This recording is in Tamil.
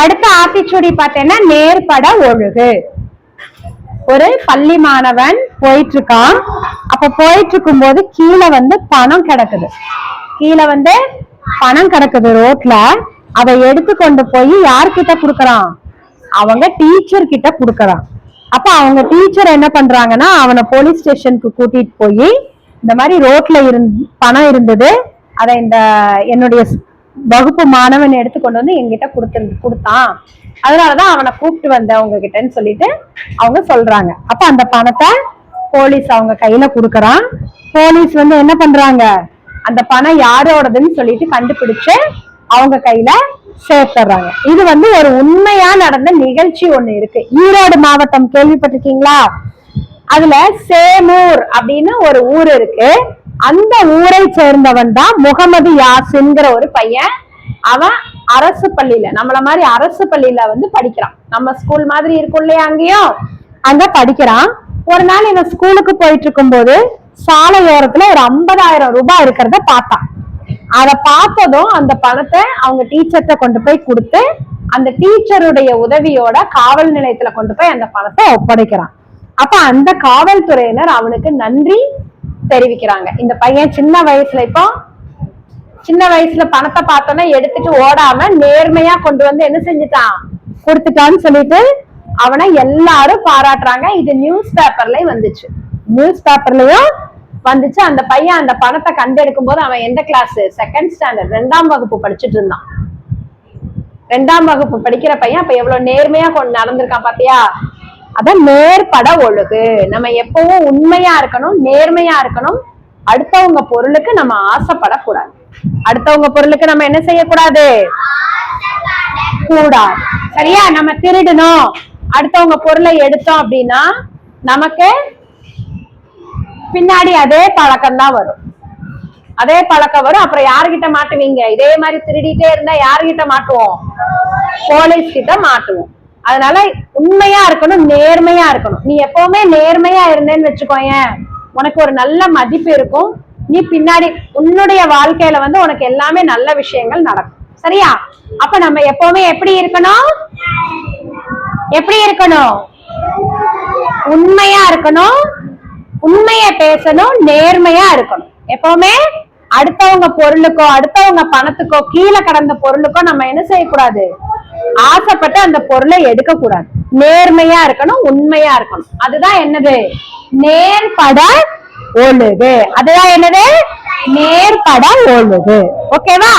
அடுத்த ஆத்திச்சூடி பார்த்தேன்னா நேர்பட ஒழுகு. ஒரு பள்ளி மாணவன் போயிட்டு இருக்கான். அப்ப போயிட்டு இருக்கும் போது கீழே பணம் கிடக்குது. கீழே பணம் கிடக்குது ரோட்ல. அதை எடுத்து கொண்டு போய் யார்கிட்ட குடுக்கறான்? அவங்க டீச்சர் கிட்ட குடுக்கறான். அப்ப அவங்க டீச்சர் என்ன பண்றாங்கன்னா அவனை போலீஸ் ஸ்டேஷனுக்கு கூட்டிட்டு போய் இந்த மாதிரி ரோட்ல பணம் இருந்தது, அதை என்னுடைய வகுப்பு மாணவன் எடுத்து கொண்டு வந்து என்கிட்ட கொடுத்தான், அதனாலதான் அவனை கூப்பிட்டு வந்தேன் உங்ககிட்டன்னு சொல்லிட்டு அவங்க சொல்றாங்க. அப்ப அந்த பணத்தை போலீஸ் அவங்க கையில குடுக்கறான். போலீஸ் என்ன பண்றாங்க, அந்த பணம் யாரோடதுன்னு சொல்லிட்டு கண்டுபிடிச்சு அவங்க கையில சேர்த்துறாங்க. இது ஒரு உண்மையா நடந்த நிகழ்ச்சி ஒண்ணு இருக்கு. ஈரோடு மாவட்டம் கேள்விப்பட்டிருக்கீங்களா? அதுல சேமூர் அப்படின்னு ஒரு ஊர் இருக்கு. அந்த ஊரை சேர்ந்தவன் தான் முகமது யாசின்ங்கிற ஒரு பையன். அவன் அரசு பள்ளியில, நம்மள மாதிரி அரசு பள்ளியில படிக்கிறான். நம்ம ஸ்கூல் மாதிரி இருக்கும் இல்லையா, அங்கேயும் அங்க படிக்கிறான். ஒரு நாள் இவன் ஸ்கூலுக்கு போயிட்டு இருக்கும் போது சாலையோரத்துல ஒரு 50,000 ரூபாய் இருக்கிறத பார்த்தான். அதை பார்த்ததும் அந்த பணத்தை அவங்க டீச்சர்கிட்ட கொண்டு போய் கொடுத்து அந்த டீச்சருடைய உதவியோட காவல் நிலையத்துல கொண்டு போய் அந்த பணத்தை ஒப்படைக்கிறான். அப்ப அந்த காவல்துறையினர் அவனுக்கு நன்றி தெரிவிக்கிறாங்க. இந்த பையன் சின்ன வயசுல பணத்தை பார்த்தோன்னா எடுத்துட்டு ஓடாம நேர்மையா கொண்டு என்ன செஞ்சுட்டான், கொடுத்துட்டான்னு சொல்லிட்டு அவனை எல்லாரும் பாராட்டுறாங்க. இது நியூஸ் பேப்பர்லயும் வந்துச்சு. அந்த பையன் அந்த பணத்தை கண்டெடுக்கும் போது அவன் எந்த கிளாஸ்? செகண்ட் ஸ்டாண்டர்ட், 2ஆம் வகுப்பு படிச்சுட்டு இருந்தான். 2ஆம் வகுப்பு படிக்கிற பையன் அப்ப எவ்வளவு நேர்மையா நடந்திருக்கான் பாத்தியா? அதான் நேர்பட ஒழுகு. நம்ம எப்பவும் உண்மையா இருக்கணும், நேர்மையா இருக்கணும். அடுத்தவங்க பொருளுக்கு நம்ம ஆசைப்படக்கூடாது. அடுத்தவங்க பொருளுக்கு நம்ம என்ன செய்யக்கூடாது? கூடாது. சரியா? நம்ம திருடணும், அடுத்தவங்க பொருளை எடுத்தோம் அப்படின்னா நமக்கு பின்னாடி அதே பழக்கம் தான் வரும். அப்புறம் யாருகிட்ட மாட்டுவீங்க? இதே மாதிரி திருடிட்டே இருந்தா யாருகிட்ட மாட்டுவோம்? போலீஸ் கிட்ட மாட்டுவோம். அதனால உண்மையா இருக்கணும், நேர்மையா இருக்கணும். நீ எப்பவுமே நேர்மையா இருந்தேன்னு வச்சுக்கோயேன், உனக்கு ஒரு நல்ல மதிப்பு இருக்கும். நீ பின்னாடி உன்னுடைய வாழ்க்கையில உனக்கு எல்லாமே நல்ல விஷயங்கள் நடக்கும். சரியா? அப்ப நம்ம எப்பவுமே எப்படி இருக்கணும்? உண்மையா இருக்கணும், உண்மையை பேசணும், நேர்மையா இருக்கணும். எப்பவுமே அடுத்தவங்க பொருளுக்கோ அடுத்தவங்க பணத்துக்கோ கீழே கடந்த பொருளுக்கோ நம்ம என்ன செய்யக்கூடாது? ஆசைப்பட்டு அந்த பொருளை எடுக்க கூடாது. நேர்மையா இருக்கணும், உண்மையா இருக்கணும். அதுதான் என்னது? நேர்பட ஒழுகு. அதுதான் என்னது? நேர்பட ஒழுகு. ஓகேவா?